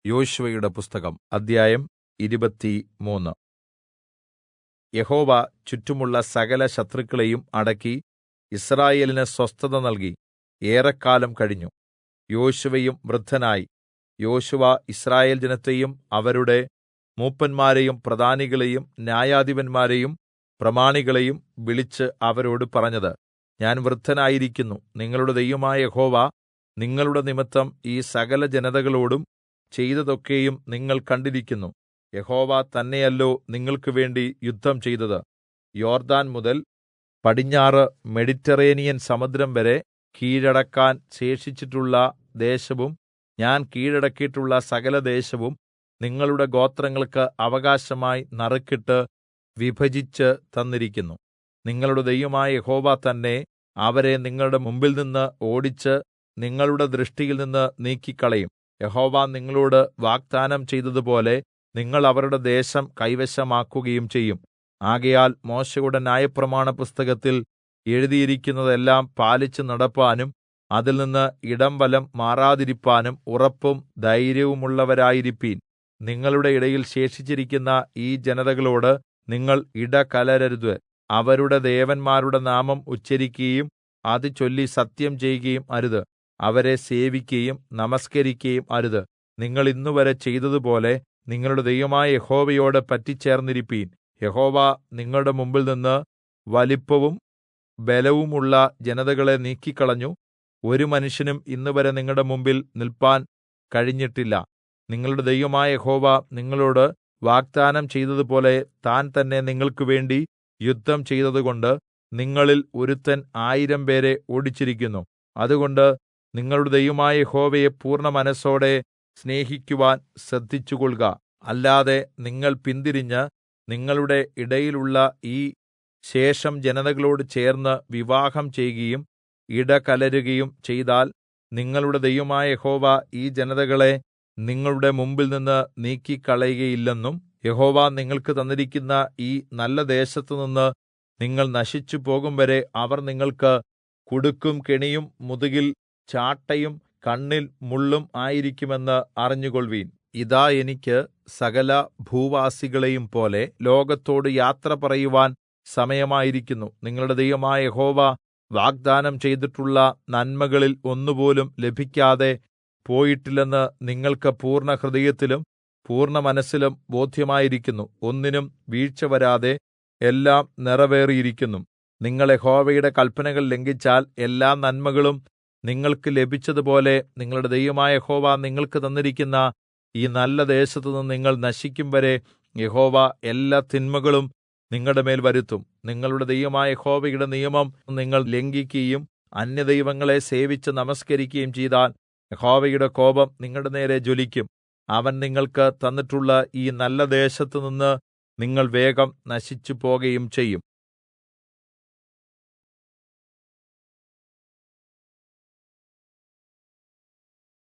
യോശുവയുടെ പുസ്തകം അദ്ധ്യായം 23. യഹോവ ചുറ്റുമുള്ള സകല ശത്രുക്കളെയും അടക്കി യിസ്രായേലിന് സ്വസ്ഥത നൽകി. ഏറെക്കാലം കഴിഞ്ഞു. യോശുവയും വൃദ്ധനായി. യോശുവ യിസ്രായേൽ ജനത്തെയും അവരുടെ മൂപ്പന്മാരെയും പ്രധാനികളെയും ന്യായാധിപന്മാരെയും പ്രമാണികളെയും വിളിച്ച് അവരോട് പറഞ്ഞത്, ഞാൻ വൃദ്ധനായിരിക്കുന്നു. നിങ്ങളുടെ ദൈവമായ യഹോവ നിങ്ങളുടെ നിമിത്തം ഈ സകല ജനതകളോടും ചെയ്തതൊക്കെയും നിങ്ങൾ കണ്ടിരിക്കുന്നു. യഹോവ തന്നെയല്ലോ നിങ്ങൾക്ക് വേണ്ടി യുദ്ധം ചെയ്തത്. യോർദ്ദാൻ മുതൽ പടിഞ്ഞാറ് മെഡിറ്ററേനിയൻ സമുദ്രം വരെ കീഴടക്കാൻ ശേഷിച്ചിട്ടുള്ള ദേശവും ഞാൻ കീഴടക്കിയിട്ടുള്ള സകലദേശവും നിങ്ങളുടെ ഗോത്രങ്ങൾക്ക് അവകാശമായി നറുക്കിട്ട് വിഭജിച്ച് തന്നിരിക്കുന്നു. നിങ്ങളുടെ ദൈവമായ യഹോവ തന്നെ അവരെ നിങ്ങളുടെ മുമ്പിൽനിന്ന് ഓടിച്ച് നിങ്ങളുടെ ദൃഷ്ടിയിൽനിന്ന് നീക്കിക്കളയും. യഹോവ നിങ്ങളോട് വാഗ്ദാനം ചെയ്തതുപോലെ നിങ്ങൾ അവരുടെ ദേശം കൈവശമാക്കുകയും ചെയ്യും. ആകയാൽ മോശെയുടെ ന്യായപ്രമാണപുസ്തകത്തിൽ എഴുതിയിരിക്കുന്നതെല്ലാം പാലിച്ചു നടപ്പാനും അതിൽനിന്ന് ഇടംവലം മാറാതിരിപ്പാനും ഉറപ്പും ധൈര്യവുമുള്ളവരായിരിപ്പീൻ. നിങ്ങളുടെ ഇടയിൽ ശേഷിച്ചിരിക്കുന്ന ഈ ജനതകളോട് നിങ്ങൾ ഇടകലരരുത്. അവരുടെ ദേവന്മാരുടെ നാമം ഉച്ചരിക്കുകയും അത് ചൊല്ലി സത്യം ചെയ്യുകയും അരുത്. അവരെ സേവിക്കുകയും നമസ്കരിക്കുകയും അരുത്. നിങ്ങൾ ഇന്നുവരെ ചെയ്തതുപോലെ നിങ്ങളുടെ ദൈവമായ യഹോവയോട് പറ്റിച്ചേർന്നിരിപ്പീൻ. യഹോവ നിങ്ങളുടെ മുമ്പിൽനിന്ന് വലിപ്പവും ബലവുമുള്ള ജനതകളെ നീക്കിക്കളഞ്ഞു. ഒരു മനുഷ്യനും ഇന്നുവരെ നിങ്ങളുടെ മുമ്പിൽ നിൽപ്പാൻ കഴിഞ്ഞിട്ടില്ല. നിങ്ങളുടെ ദൈവമായ യഹോവ നിങ്ങളോട് വാഗ്ദാനം ചെയ്തതുപോലെ താൻ തന്നെ നിങ്ങൾക്ക് വേണ്ടി യുദ്ധം ചെയ്തതുകൊണ്ട് നിങ്ങളിൽ ഒരുത്തൻ 1000 പേരെ ഓടിച്ചിരിക്കുന്നു. അതുകൊണ്ട് നിങ്ങളുടെ ദൈവമായ യഹോവയെ പൂർണ്ണ മനസ്സോടെ സ്നേഹിക്കുവാൻ ശ്രദ്ധിച്ചുകൊൾക. അല്ലാതെ നിങ്ങൾ പിന്തിരിഞ്ഞ് നിങ്ങളുടെ ഇടയിലുള്ള ഈ ശേഷം ജനതകളോട് ചേർന്ന് വിവാഹം ചെയ്യുകയും ഇടകലരുകയും ചെയ്താൽ നിങ്ങളുടെ ദൈവമായ യഹോവ ഈ ജനതകളെ നിങ്ങളുടെ മുമ്പിൽനിന്ന് നീക്കിക്കളയുകയില്ലെന്നും യഹോവ നിങ്ങൾക്ക് തന്നിരിക്കുന്ന ഈ നല്ല ദേശത്തുനിന്ന് നിങ്ങൾ നശിച്ചു പോകുംവരെ അവർ നിങ്ങൾക്ക് കുടുക്കും കെണിയും മുതുകിൽ ചാട്ടയും കണ്ണിൽ മുള്ളും ആയിരിക്കുമെന്ന് അറിഞ്ഞുകൊൾവീൻ. ഇതാ എനിക്ക് സകല ഭൂവാസികളെയും പോലെ ലോകത്തോട് യാത്ര പറയുവാൻ സമയമായിരിക്കുന്നു. നിങ്ങളുടെ ദൈവമായ യഹോവ വാഗ്ദാനം ചെയ്തിട്ടുള്ള നന്മകളിൽ ഒന്നുപോലും ലഭിക്കാതെ പോയിട്ടില്ലെന്ന് നിങ്ങൾക്ക് പൂർണ്ണ ഹൃദയത്തിലും പൂർണ്ണ മനസ്സിലും ബോധ്യമായിരിക്കുന്നു. ഒന്നിനും വീഴ്ച വരാതെ എല്ലാം നിറവേറിയിരിക്കുന്നു. നിങ്ങൾ യഹോവയുടെ കല്പനകൾ ലംഘിച്ചാൽ എല്ലാ നന്മകളും നിങ്ങൾക്ക് ലഭിച്ചതുപോലെ നിങ്ങളുടെ ദൈവമായ യഹോവ നിങ്ങൾക്ക് തന്നിരിക്കുന്ന ഈ നല്ല ദേശത്തുനിന്ന് നിങ്ങൾ നശിക്കും വരെ യഹോവ എല്ലാ തിന്മകളും നിങ്ങളുടെ മേൽ വരുത്തും. നിങ്ങളുടെ ദൈവമായ യഹോവയുടെ നിയമം നിങ്ങൾ ലംഘിക്കുകയും അന്യദൈവങ്ങളെ സേവിച്ച് നമസ്കരിക്കുകയും ചെയ്താൽ യഹോവയുടെ കോപം നിങ്ങളുടെ നേരെ ജ്വലിക്കും. അവൻ നിങ്ങൾക്ക് തന്നിട്ടുള്ള ഈ നല്ല ദേശത്തുനിന്ന് നിങ്ങൾ വേഗം നശിച്ചു പോകുകയും ചെയ്യും.